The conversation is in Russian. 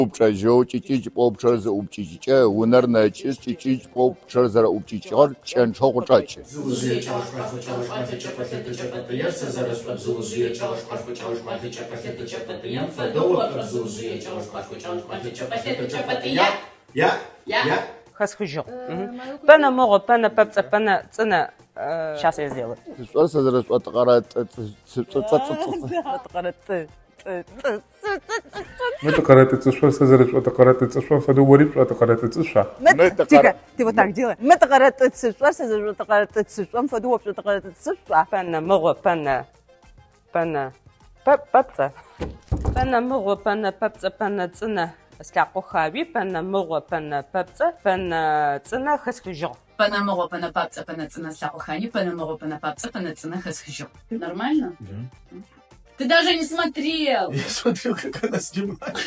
Upçajou çiçiç popçarızı upçiçe unar naçis çiçiç popçarızı upçiçar çen çok uçaç. Zıvızıya çalışmak çapatı çapatı zaraz zıvızıya çalışmak çapatı çapatı fadova zıvızıya çalışmak çapatı я Хасхужу. Пана мого, пана папца, пана цена. Сейчас я сделаю. Сорса зараз отқарат Это карате цушва, сазарыч, это карате цушва, фаду борит, это карате цушва. Тихо, ты вот так делай. Мы карате цушва, сазарыч, это карате цушва, фаду вообще карате цушва. Пана мого, пана папца. Пана мого, пана папца, пана цена. Скаку хави, пана мого, пана папца, пана цена хасхужу. Пана мого, пана папца, пана цена скаку хави, пана мого, пана папца, пана цена хасхужу. Нормально? Ты даже не смотрел. Я смотрел, как она снимает.